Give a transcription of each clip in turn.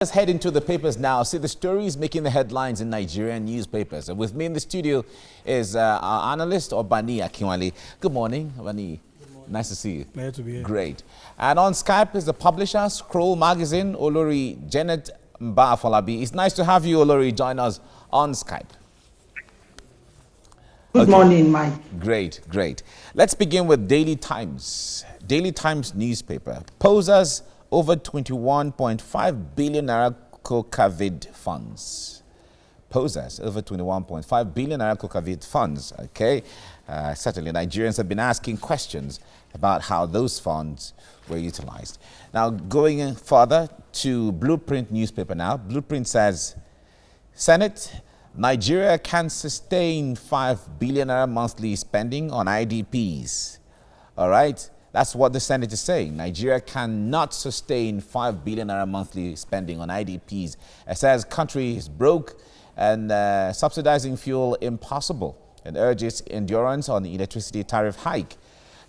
Let's head into the papers now. See the stories making the headlines in Nigerian newspapers. And with me in the studio is our analyst, Obani Akinwale. Good morning, Obani. Good morning. Nice to see you. Glad to be here. Great. And on Skype is the publisher, Scroll Magazine, Olori Janet Mbafolabi. It's nice to have you, Olori, join us on Skype. Good morning, Mike. Great, great. Let's begin with Daily Times. Daily Times newspaper. Posers over 21.5 billion naira COVID funds. Posers over 21.5 billion naira COVID funds. Okay. Certainly, Nigerians have been asking questions about how those funds were utilized. Now, going further to Blueprint newspaper now. Blueprint says, Senate, Nigeria can sustain 5 billion naira monthly spending on IDPs. All right. That's what the Senate is saying. Nigeria cannot sustain 5 billion naira monthly spending on IDPs. It says country is broke and subsidizing fuel impossible, and urges endurance on the electricity tariff hike.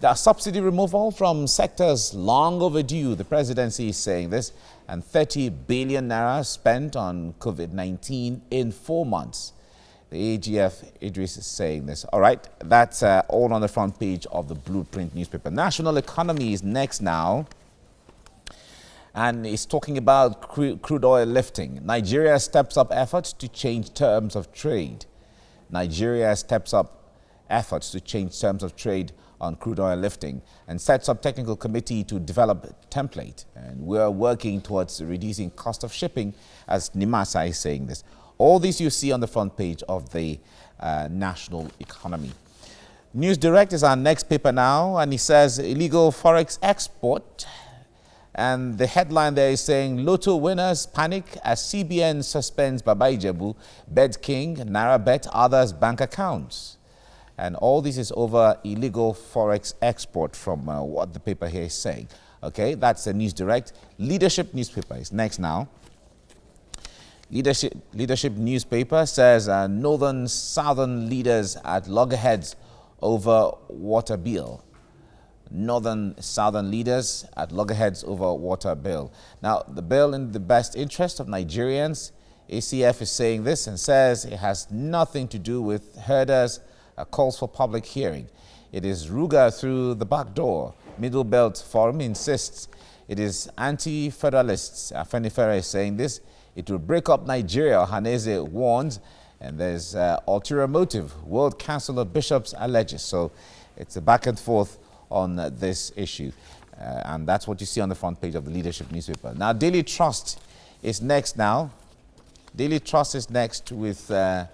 The subsidy removal from sectors long overdue, the presidency is saying this, and 30 billion naira spent on COVID-19 in 4 months. The AGF Idris is saying this. All right, that's all on the front page of the Blueprint newspaper. National Economy is next now, and it's talking about crude oil lifting. Nigeria steps up efforts to change terms of trade. Nigeria steps up efforts to change terms of trade on crude oil lifting and sets up technical committee to develop a template. And we're working towards reducing cost of shipping, as Nimasa is saying this. All this you see on the front page of the National Economy. News Direct is our next paper now, and it says illegal forex export. And the headline there is saying Lotto winners panic as CBN suspends Baba Ijebu, Bet King, Naira Bet, others bank accounts. And all this is over illegal forex export from what the paper here is saying. Okay, that's the News Direct. Leadership newspaper is next now. Leadership newspaper says northern southern leaders at loggerheads over water bill. Northern southern leaders at loggerheads over water bill. Now, the bill in the best interest of Nigerians, ACF is saying this and says it has nothing to do with herders, calls for public hearing. It is Ruga through the back door. Middle Belt Forum insists it is anti-federalists. Afenifere is saying this. It will break up Nigeria, Haneze warns, and there's ulterior motive. World Council of Bishops alleges. So it's a back and forth on this issue. And that's what you see on the front page of the Leadership newspaper. Now, Daily Trust is next now. Daily Trust is next with, and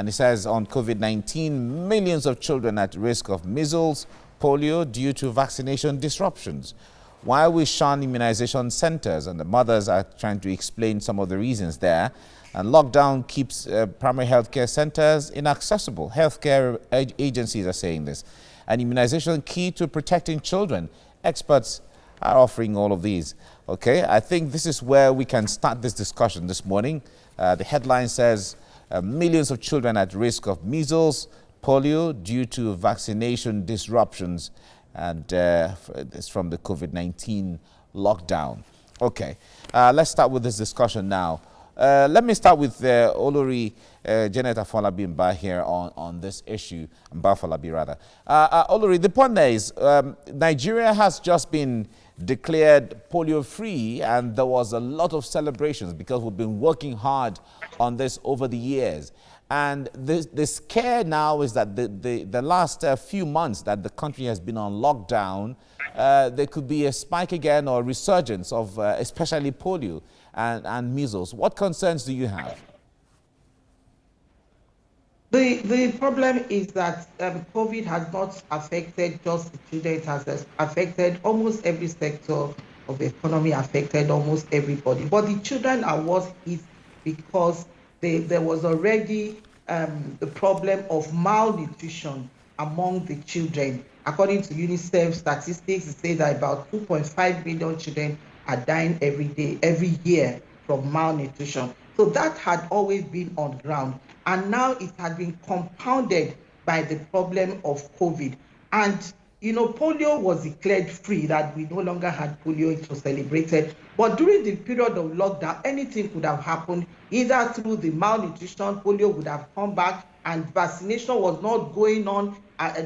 it says on COVID-19, millions of children at risk of measles, polio due to vaccination disruptions. Why we shun immunization centers, and the mothers are trying to explain some of the reasons there. And lockdown keeps primary healthcare centers inaccessible. Healthcare agencies are saying this. And immunization key to protecting children. Experts are offering all of these. Okay, I think this is where we can start this discussion this morning. The headline says millions of children at risk of measles, polio due to vaccination disruptions. And it's from the COVID-19 lockdown. Okay, let's start with this discussion now. Let me start with Olori Janet Afolabi here on this issue, Mbafolabi rather. Olori, the point there is Nigeria has just been declared polio-free, and there was a lot of celebrations because we've been working hard on this over the years. And the scare now is that the last few months that the country has been on lockdown, there could be a spike again or resurgence of especially polio and measles. What concerns do you have? The problem is that COVID has not affected just the children. It has affected almost every sector of the economy, affected almost everybody. But the children are worse hit because there was already the problem of malnutrition among the children. According to UNICEF statistics, it says that about 2.5 million children are dying every year from malnutrition. So that had always been on ground. And now it has been compounded by the problem of COVID. And polio was declared free, that we no longer had polio, it was celebrated. But during the period of lockdown, anything could have happened, either through the malnutrition, polio would have come back, and vaccination was not going on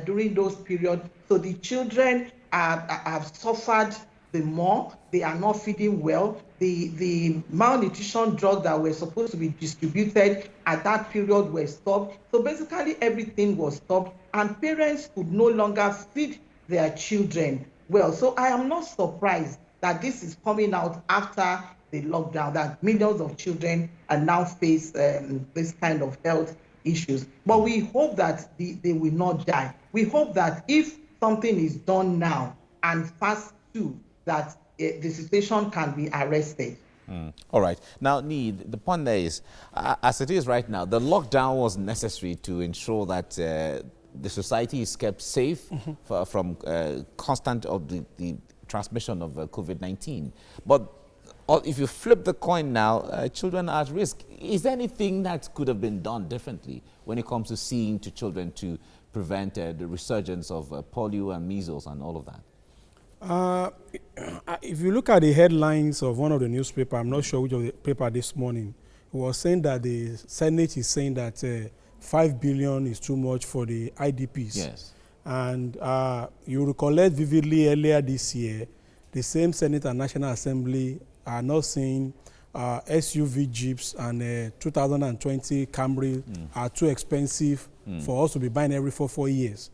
during those periods. So the children have suffered the more. They are not feeding well. The malnutrition drugs that were supposed to be distributed at that period were stopped. So basically everything was stopped, and parents could no longer feed their children well. So I am not surprised that this is coming out after the lockdown, that millions of children are now face this kind of health issues. But we hope that they will not die. We hope that if something is done now and fast too, that the situation can be arrested. All right. Now, Need, the point there is, as it is right now, the lockdown was necessary to ensure that the society is kept safe from constant of the transmission of COVID-19. But if you flip the coin now, children are at risk. Is there anything that could have been done differently when it comes to seeing to children to prevent the resurgence of polio and measles and all of that? If you look at the headlines of one of the newspapers, I'm not sure which of the paper this morning, it was saying that the Senate is saying that 5 billion is too much for the IDPs. Yes. And you recollect vividly earlier this year, the same Senate and National Assembly are now saying SUV Jeeps and 2020 Camry are too expensive for us to be buying every 4 years.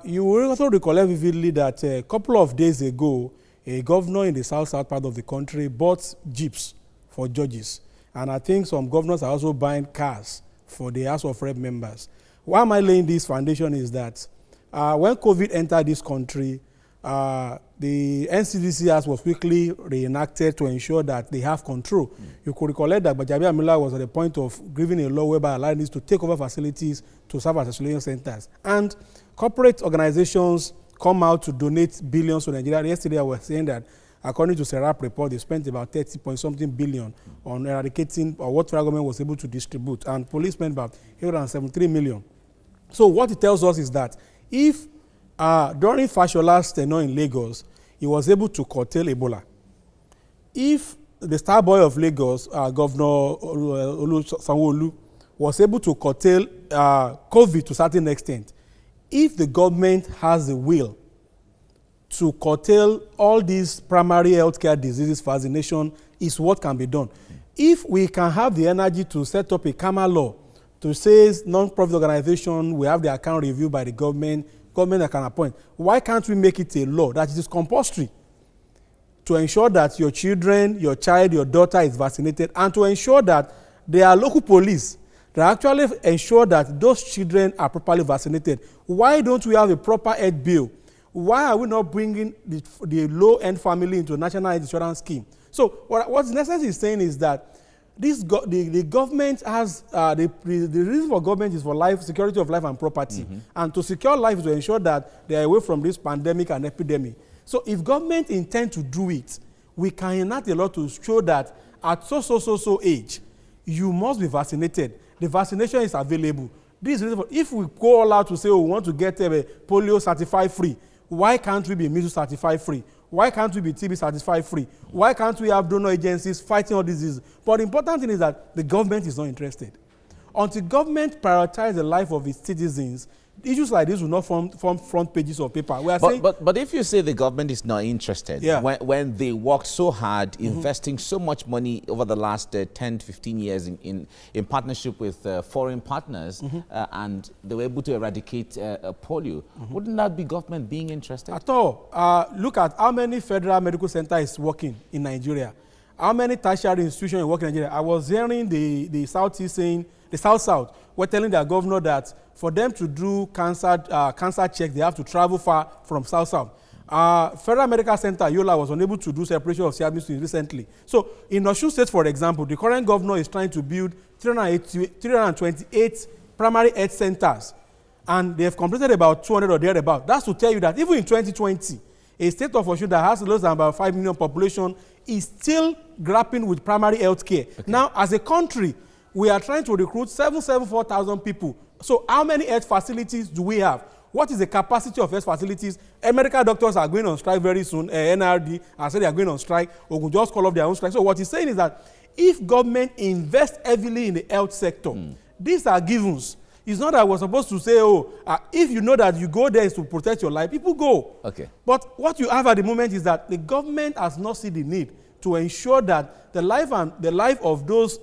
You will also recollect vividly that a couple of days ago, a governor in the south part of the country bought Jeeps for judges. And I think some governors are also buying cars for the House of Rep members. Why am I laying this foundation is that when COVID entered this country, the NCDC Act was quickly reenacted to ensure that they have control. You could recollect that Bajabi Amila was at the point of giving a law whereby allowing this to take over facilities to serve as isolation centers. And corporate organizations come out to donate billions to Nigeria. Yesterday I was saying that according to Serap report, they spent about 30-point-something billion on eradicating what federal government was able to distribute, and police spent about 873 million. So what it tells us is that if during Fashola's tenure in Lagos, he was able to curtail Ebola. If the star boy of Lagos, Governor Sanwo-Olu, was able to curtail COVID to a certain extent, if the government has the will to curtail all these primary healthcare diseases, vaccination is what can be done. If we can have the energy to set up a KAMA law to say non-profit organization will have their account reviewed by the government that can appoint, why can't we make it a law that it is compulsory to ensure that your children, your child, your daughter is vaccinated, and to ensure that there are local police that actually ensure that those children are properly vaccinated? Why don't we have a proper health bill? Why are we not bringing the low-end family into a national health insurance scheme? So what necessary is saying is that the government has, the reason for government is for life, security of life and property. And to secure life is to ensure that they are away from this pandemic and epidemic. So if government intend to do it, we can enact a law to show that at so age, you must be vaccinated. The vaccination is available. This is if we go all out to say, oh, we want to get polio certified free, why can't we be measles certified free? Why can't we be TB certified free? Why can't we have donor agencies fighting all diseases? But the important thing is that the government is not interested. Until government prioritizes the life of its citizens, issues like this will not form front pages of paper. But if you say the government is not interested, when they worked so hard, investing so much money over the last 10, 15 years in partnership with foreign partners, and they were able to eradicate polio, wouldn't that be government being interested? At all. Look at how many federal medical centers is working in Nigeria. How many tertiary institutions are working in Nigeria. I was hearing the Southeast saying, the South, were telling their governor that for them to do cancer checks, they have to travel far from South. Federal Medical Center, Yola, was unable to do separation of CRBC recently. So in Osun State, for example, the current governor is trying to build 328 primary health centers, and they have completed about 200 or thereabout. That's to tell you that even in 2020, a state of Osun that has less than about 5 million population is still grappling with primary health care. Okay. Now, as a country, we are trying to recruit 774,000 people. So how many health facilities do we have? what is the capacity of health facilities? Medical doctors are going on strike very soon. NRD has said they are going on strike, or will just call off their own strike. So what he's saying is that if government invests heavily in the health sector, these are givens. It's not that we're supposed to say, if you know that you go there is to protect your life, people go. Okay. But what you have at the moment is that the government has not seen the need to ensure that the life of those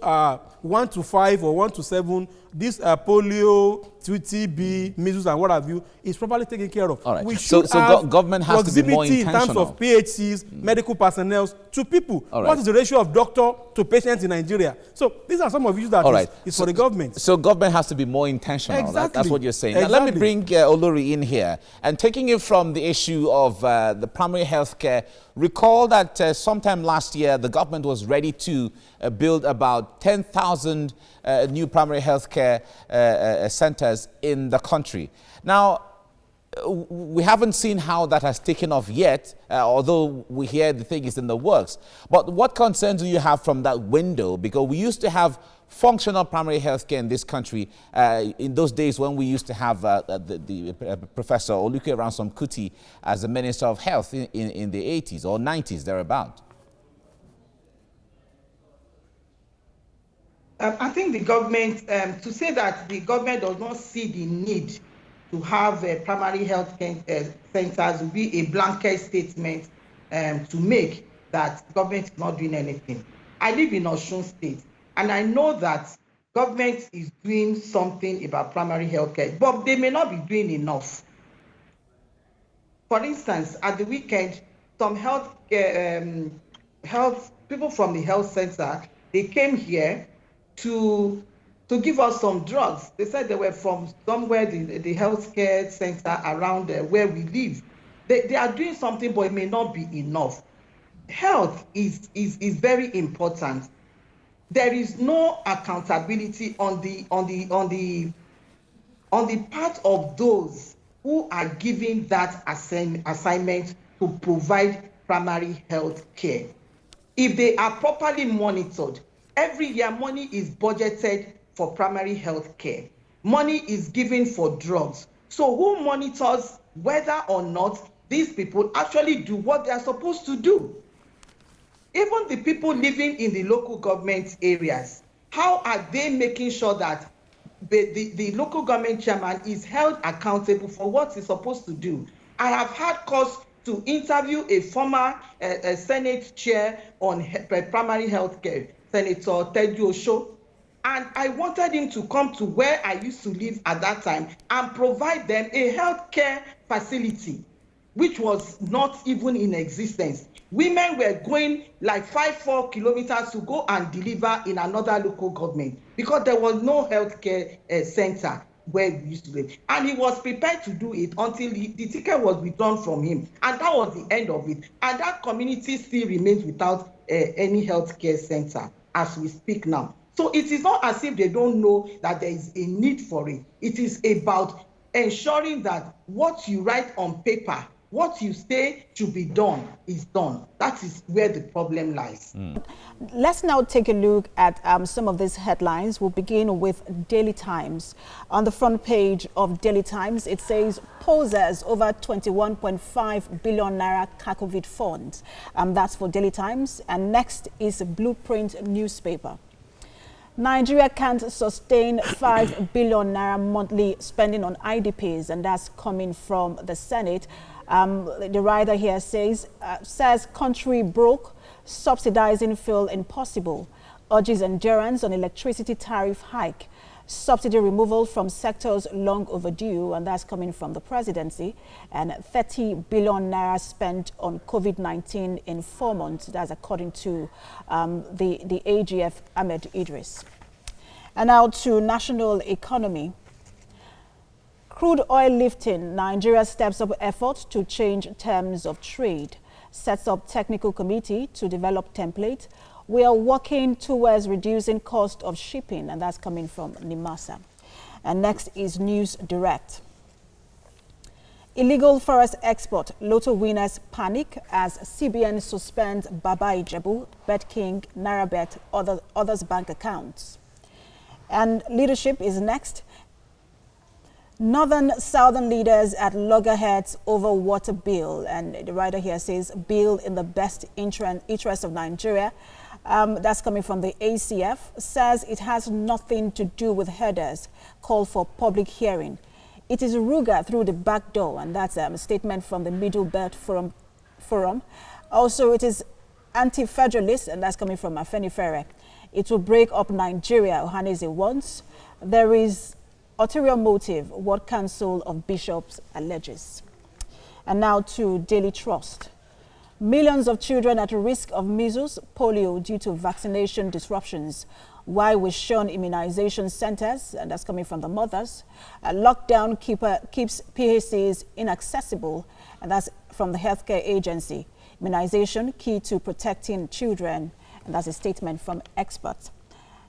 1 to 5 or 1 to 7, this polio, TB, measles, and what have you, is properly taken care of. All right. We should have government has to be more proximity in terms of PHCs, medical personnel to people. All right. What is the ratio of doctor to patients in Nigeria? So these are some of the issues that is for the government. So government has to be more intentional. Exactly. That's what you're saying. Exactly. Now let me bring Olori in here. And taking it from the issue of the primary health care, recall that sometime last year, the government was ready to build about 10,000 new primary health care centers in the country. Now, we haven't seen how that has taken off yet, although we hear the thing is in the works. But what concerns do you have from that window? Because we used to have functional primary health care in this country in those days when we used to have Professor Oluke Ransom Kuti as the Minister of Health in the 80s or 90s, thereabout. I think the government, to say that the government does not see the need to have primary health centers would be a blanket statement to make that government is not doing anything. I live in Osun State, and I know that government is doing something about primary health care, but they may not be doing enough. For instance, at the weekend, some health people from the health center, they came here to give us some drugs. They said they were from somewhere, the healthcare center around where we live. They are doing something, but it may not be enough. Health is very important. There is no accountability on the part of those who are given that assignment to provide primary health care. If they are properly monitored, every year money is budgeted for primary health care. Money is given for drugs. So who monitors whether or not these people actually do what they are supposed to do? Even the people living in the local government areas, how are they making sure that the local government chairman is held accountable for what he's supposed to do? I have had cause to interview a former Senate chair on primary health care, Senator Teju Osho, and I wanted him to come to where I used to live at that time and provide them a healthcare facility, which was not even in existence. Women were going like 4 kilometers to go and deliver in another local government because there was no healthcare center where we used to live. And he was prepared to do it until the ticket was withdrawn from him. And that was the end of it. And that community still remains without any healthcare center as we speak now. So it is not as if they don't know that there is a need for it. It is about ensuring that what you write on paper, what you say should be done is done. That is where the problem lies. Let's now take a look at some of these headlines. We'll begin with Daily Times. On the front page of Daily Times, it says, poses over 21.5 billion naira COVID funds. That's for Daily Times. And next is Blueprint newspaper. Nigeria can't sustain 5 billion naira monthly spending on IDPs, and that's coming from the Senate. The writer here says country broke, subsidizing feel impossible, urges endurance on electricity tariff hike, subsidy removal from sectors long overdue, and that's coming from the presidency, and 30 billion naira spent on COVID-19 in 4 months. That's according to the AGF Ahmed Idris. And now to national economy. Crude oil lifting, Nigeria steps up efforts to change terms of trade, sets up technical committee to develop template. We are working towards reducing cost of shipping, and that's coming from NIMASA. And next is News Direct. Illegal forest export, Lotto winners panic as CBN suspends Baba Ijebu, Bet King, NairaBet, others bank accounts. And leadership is next. Northern Southern leaders at loggerheads over water bill, and the writer here says bill in the best interest of Nigeria. That's coming from the ACF, says it has nothing to do with herders, call for public hearing. It is Ruga through the back door, and that's a statement from the Middle Belt Forum. Also, it is anti-federalist, and that's coming from Afenifere. It will break up Nigeria, Ohaneze wants. There is ulterior motive, what Council of Bishops alleges. And now to Daily Trust. Millions of children at risk of measles, polio due to vaccination disruptions. Why we shun immunization centers, and that's coming from the mothers. Lockdown keeps PHCs inaccessible, and that's from the healthcare agency. Immunization key to protecting children, and that's a statement from experts.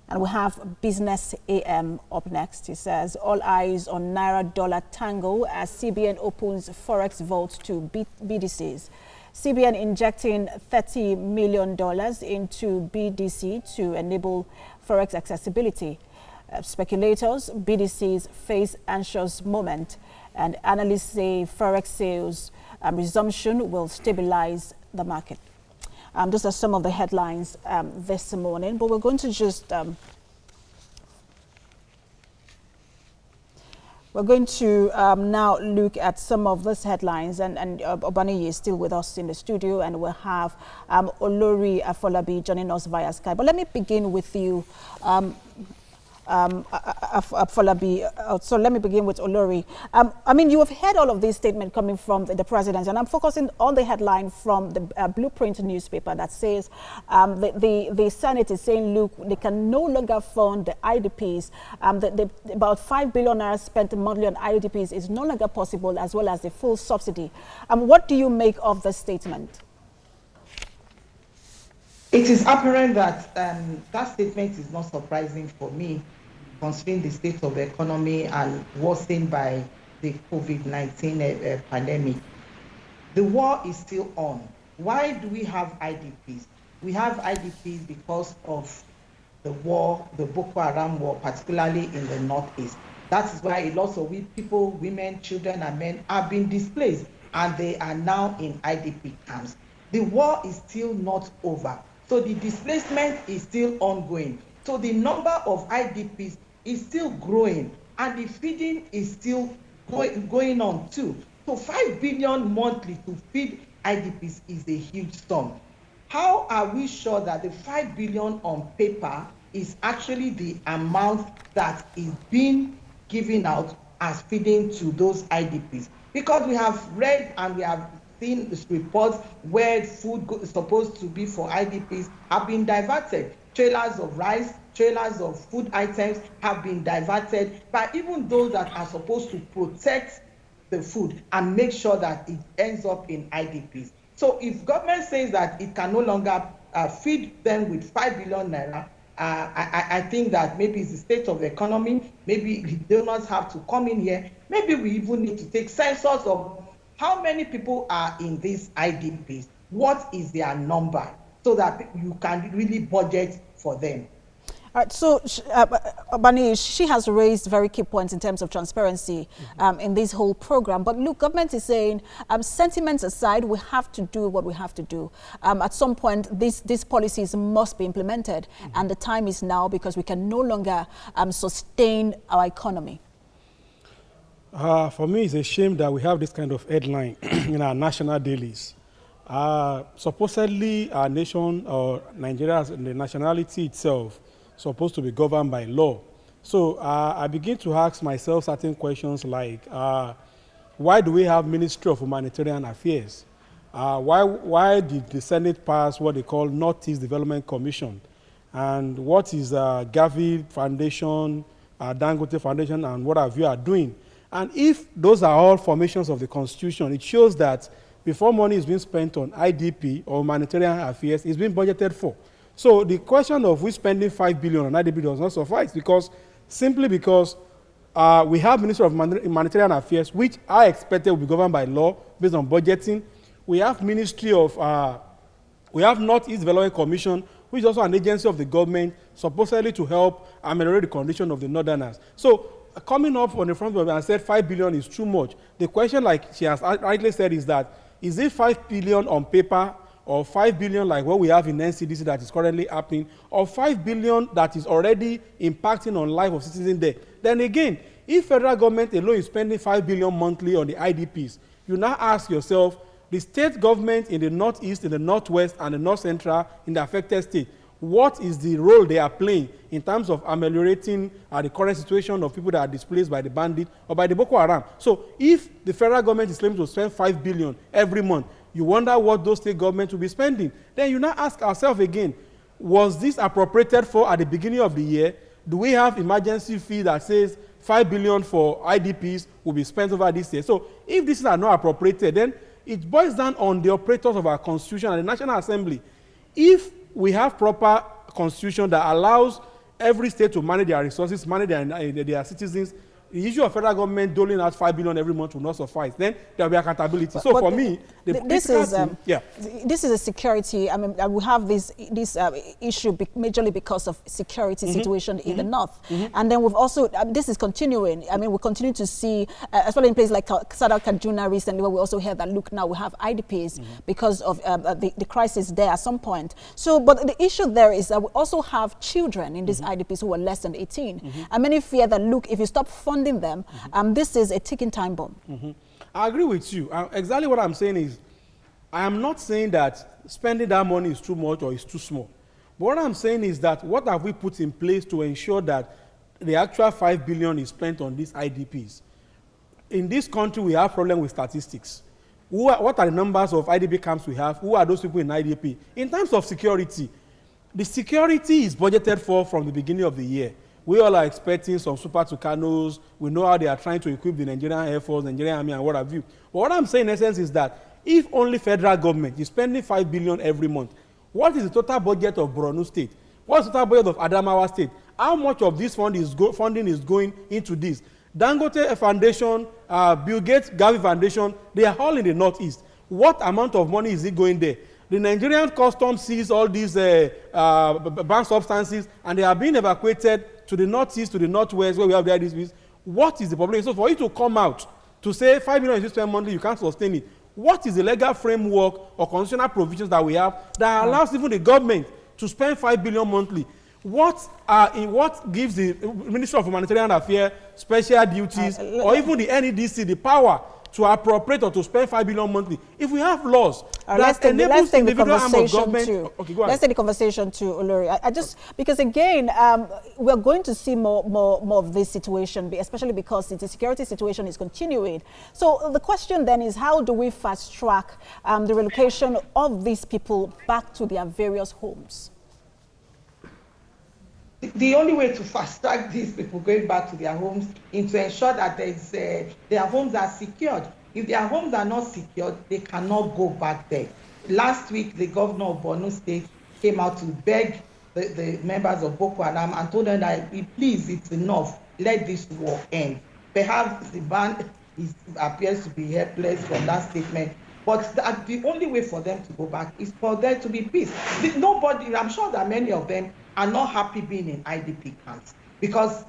And we have Business AM up next. He says, all eyes on Naira-dollar tango as CBN opens forex vault to BDCs. CBN injecting $30 million into BDC to enable forex accessibility. Speculators, BDCs face anxious moment, and analysts say forex sales resumption will stabilize the market. Those are some of the headlines this morning, but we're going to just now look at some of these headlines, and Obani is still with us in the studio, and we'll have Olori Afolabi joining us via Skype. But let me begin with you, Afolabi. So let me begin with Olori. I mean, you have heard all of these statements coming from the president, and I'm focusing on the headline from the Blueprint newspaper that says the Senate is saying, look, they can no longer fund the IDPs. About 5 billion naira spent monthly on IDPs is no longer possible, as well as the full subsidy. What do you make of the statement? It is apparent that that statement is not surprising for me, considering the state of the economy and worsened by the COVID-19 pandemic. The war is still on. Why do we have IDPs? We have IDPs because of the war, the Boko Haram war, particularly in the Northeast. That is why a lot of people, women, children, and men have been displaced, and they are now in IDP camps. The war is still not over. So the displacement is still ongoing. So the number of IDPs is still growing, and the feeding is still going on too. So 5 billion monthly to feed IDPs is a huge sum. How are we sure that the 5 billion on paper is actually the amount that is being given out as feeding to those IDPs? Because we have read and we have seen this reports where food is supposed to be for IDPs have been diverted. Trailers of rice, trailers of food items have been diverted by even those that are supposed to protect the food and make sure that it ends up in IDPs. So if government says that it can no longer feed them with 5 billion naira, I think that maybe it's the state of the economy, maybe we do not have to come in here, maybe we even need to take census of how many people are in these IDPs, what is their number, so that you can really budget for them. All right, so Bani, she has raised very key points in terms of transparency in this whole program. But look, government is saying, sentiments aside, we have to do what we have to do. At some point, these policies must be implemented, and the time is now, because we can no longer sustain our economy. For me, it's a shame that we have this kind of headline in our national dailies. Supposedly, our nation, or Nigeria, the nationality itself, supposed to be governed by law. So I begin to ask myself certain questions like, why do we have Ministry of Humanitarian Affairs? Why did the Senate pass what they call Northeast Development Commission? And what is Gavi Foundation, Dangote Foundation, and what have you are doing? And if those are all formations of the Constitution, it shows that before money is being spent on IDP or humanitarian affairs, it's being budgeted for. So the question of we spending 5 billion on IDP does not suffice, simply because we have Ministry of Humanitarian Affairs, which I expected will be governed by law based on budgeting. We have we have Northeast Development Commission, which is also an agency of the government, supposedly to help ameliorate the condition of the Northerners. So coming up on the front of it and said 5 billion is too much. The question, like she has rightly said, is that, is it 5 billion on paper or 5 billion like what we have in NCDC that is currently happening, or 5 billion that is already impacting on life of citizens there? Then again, if federal government alone is spending 5 billion monthly on the IDPs, you now ask yourself, the state government in the northeast, in the northwest, and the north central in the affected state, what is the role they are playing in terms of ameliorating the current situation of people that are displaced by the bandit or by the Boko Haram? So if the federal government is claiming to spend 5 billion every month, you wonder what those state governments will be spending. Then you now ask ourselves again, was this appropriated for at the beginning of the year? Do we have emergency fee that says 5 billion for IDPs will be spent over this year? So if these are not appropriated, then it boils down on the operators of our constitution and the National Assembly. If we have proper constitution that allows every state to manage their resources, manage their citizens, the issue of federal government doling out 5 billion every month will not suffice. Then there will be accountability. So for me, this is a security. I mean, we have this issue majorly because of security situation in the north, and then we've also this is continuing. I mean, we continue to see, especially in places like Sadar Kaduna recently, where we also heard that look, now we have IDPs because of the crisis there at some point. So, but the issue there is that we also have children in these IDPs who are less than 18, and many fear that look, if you stop funding them, this is a ticking time bomb. I agree with you. Exactly what I'm saying is, I am not saying that spending that money is too much or is too small. But what I'm saying is that what have we put in place to ensure that the actual 5 billion is spent on these IDPs? In this country, we have problem with statistics. What are the numbers of IDP camps we have? Who are those people in IDP? In terms of security, the security is budgeted for from the beginning of the year. We all are expecting some Super Tucanos. We know how they are trying to equip the Nigerian Air Force, Nigerian Army, and what have you. But what I'm saying in essence is that if only federal government is spending 5 billion every month, what is the total budget of Borno State? What's the total budget of Adamawa State? How much of this funding is going into this? Dangote Foundation, Bill Gates, Gavi Foundation, they are all in the northeast. What amount of money is it going there? The Nigerian customs sees all these banned substances, and they are being evacuated to the northeast, to the northwest, where we have the IDPs. What is the problem? So for you to come out to say 5 million is spent monthly, you can't sustain it. What is the legal framework or constitutional provisions that we have that allows even the government to spend 5 billion monthly? What gives the Ministry of Humanitarian Affairs special duties, or even the NEDC, the power to appropriate or to spend 5 billion monthly? If we have laws that enables individual arm of government... Okay, go ahead. Let's take the conversation to Olori. I just, because again, we're going to see more of this situation, especially because the security situation is continuing. So the question then is, how do we fast track the relocation of these people back to their various homes? The only way to fast track these people going back to their homes is to ensure that their homes are secured. If their homes are not secured, they cannot go back there. Last week, the governor of Borno State came out to beg the members of Boko Haram and told them that, please, it's enough. Let this war end. Perhaps the ban appears to be helpless from that statement. But the only way for them to go back is for there to be peace. Nobody, I'm sure that many of them are not happy being in IDP camps, because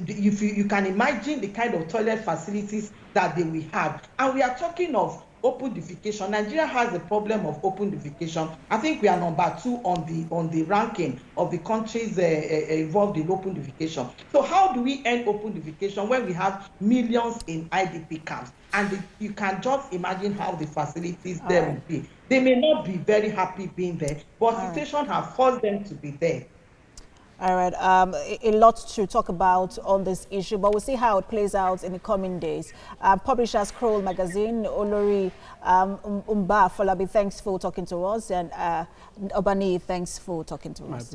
you can imagine the kind of toilet facilities that they will have. And we are talking of open defecation. Nigeria has a problem of open defecation. I think we are number 2 on the ranking of the countries involved in open defecation. So how do we end open defecation when we have millions in IDP camps? And you can just imagine how the facilities there will be. They may not be very happy being there, but situation has forced them to be there. All right, a lot to talk about on this issue, but we'll see how it plays out in the coming days. Publisher Scroll Magazine, Olori Umba Falabi, thanks for talking to us, and Obani, thanks for talking to us.